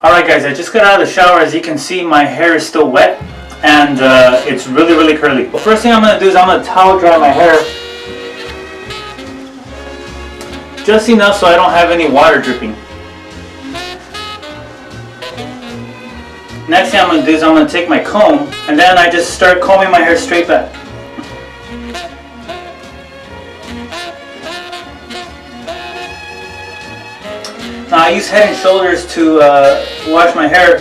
Alright guys, I just got out of the shower. As you can see, my hair is still wet and it's really curly. The first thing I'm going to do is I'm going to towel dry my hair just enough so I don't have any water dripping. Next thing I'm going to do is I'm going to take my comb and then I just start combing my hair straight back. Now I use Head and Shoulders to wash my hair,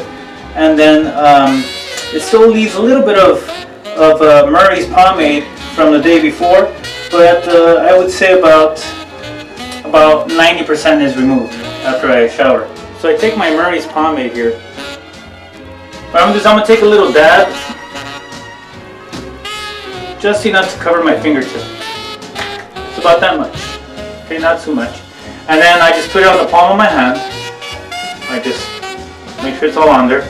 and then it still leaves a little bit of Murray's pomade from the day before, but I would say about 90% is removed after I shower. So I take my Murray's pomade here. What I'm going to take a little dab, just enough to cover my fingertip. It's about that much, okay, not too much. And then I just put it on the palm of my hand. I just make sure it's all on there.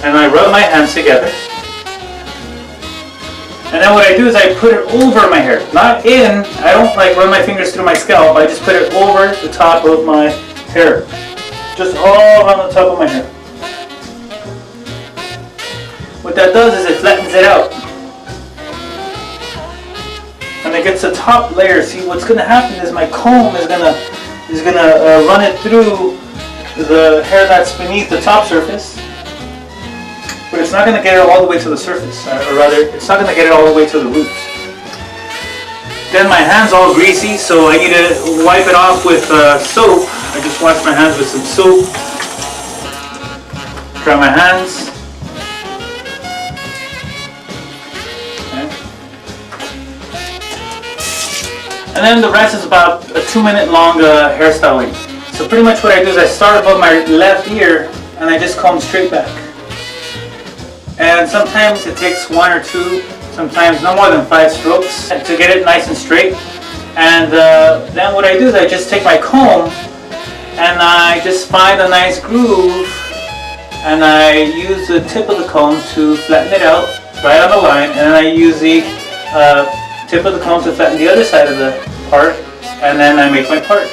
And I rub my hands together. And then what I do is I put it over my hair. Not in, I don't like run my fingers through my scalp. I just put it over the top of my hair. Just all on the top of my hair. What that does is it flattens it out. And it gets the top layer. See, what's going to happen is my comb is going to run it through the hair that's beneath the top surface, but it's not going to get it all the way to the surface, or rather, it's not going to get it all the way to the roots. Then my hand's all greasy, so I need to wipe it off with soap. I just wash my hands with some soap, dry my hands. And then the rest is about a 2-minute long hairstyling. So pretty much what I do is I start above my left ear and I just comb straight back. And sometimes it takes 1 or 2, sometimes no more than 5 strokes to get it nice and straight. And then what I do is I just take my comb and I just find a nice groove and I use the tip of the comb to flatten it out right on the line, and then I use the tip of the comb to flatten the other side of the part, and then I make my part.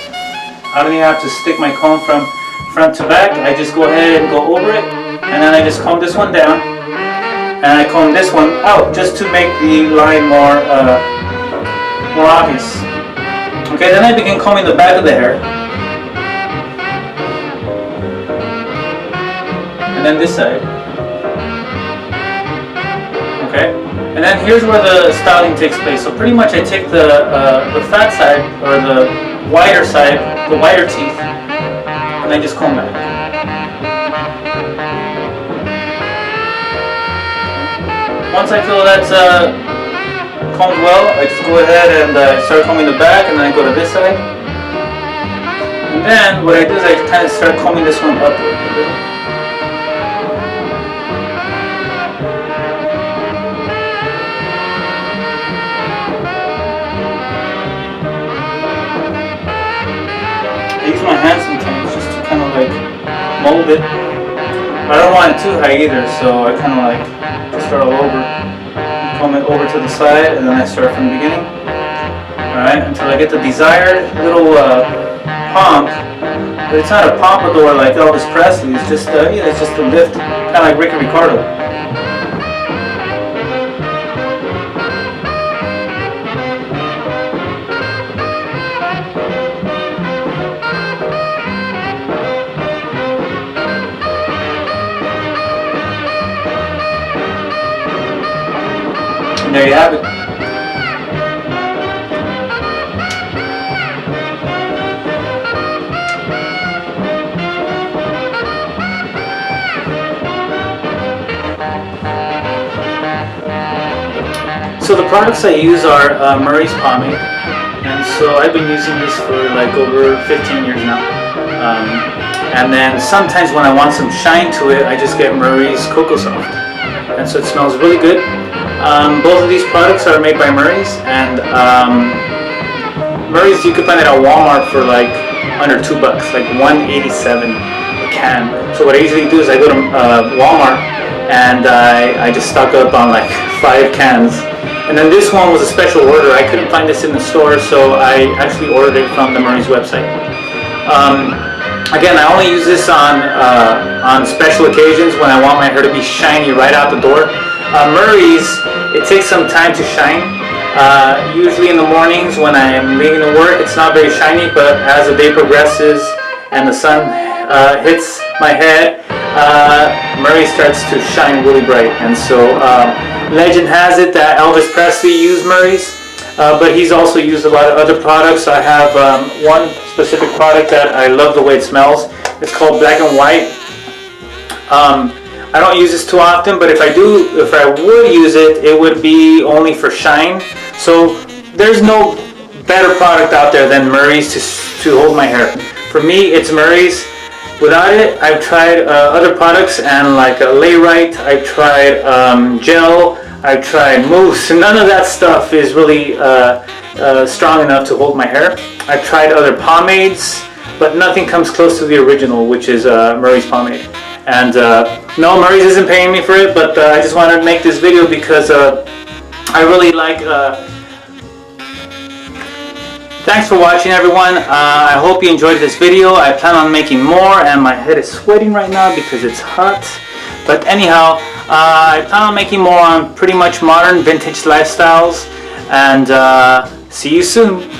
I don't even have to stick my comb from front to back. I just go ahead and go over it, and then I just comb this one down, and I comb this one out just to make the line more obvious. Okay, then I begin combing the back of the hair, and then this side. Okay. And then here's where the styling takes place. So pretty much I take the fat side, or the wider side, the wider teeth, and I just comb back. Once I feel that's combed well, I just go ahead and start combing the back, and then I go to this side. And then what I do is I kind of start combing this one upward a little. I use my hand sometimes just to kind of like mold it. But I don't want it too high either, so I kind of like just start all over. Comb it over to the side, and then I start from the beginning. Alright, until I get the desired little pomp. But it's not a pompadour like Elvis Presley, it's just it's just a lift, kind of like Ricky Ricardo. And there you have it. So the products I use are Murray's pomade, and so I've been using this for like over 15 years now. And then sometimes when I want some shine to it, I just get Murray's Cocoa Soft, and so it smells really good. Both of these products are made by Murray's, and Murray's you can find it at Walmart for like under $2, like $1.87 a can. So what I usually do is I go to Walmart and I just stock up on like 5 cans. And then this one was a special order. I couldn't find this in the store, so I actually ordered it from the Murray's website. Again, I only use this on special occasions when I want my hair to be shiny right out the door. Murray's, it takes some time to shine. Usually in the mornings when I'm leaving to work, it's not very shiny, but as the day progresses and the sun hits my head, Murray starts to shine really bright. And so legend has it that Elvis Presley used Murray's, but he's also used a lot of other products. I have one specific product that I love the way it smells. It's called Black and White. I don't use this too often, but if I would use it, it would be only for shine. So there's no better product out there than Murray's to hold my hair. For me, it's Murray's. Without it, I've tried other products, and like Layrite, I've tried gel, I've tried mousse, and none of that stuff is really strong enough to hold my hair. I've tried other pomades, but nothing comes close to the original, which is Murray's pomade. And no, Murray's isn't paying me for it, but I just wanted to make this video because I really like. Thanks for watching, everyone. I hope you enjoyed this video. I plan on making more, and my head is sweating right now because it's hot. But anyhow, I plan on making more on pretty much modern vintage lifestyles, and see you soon.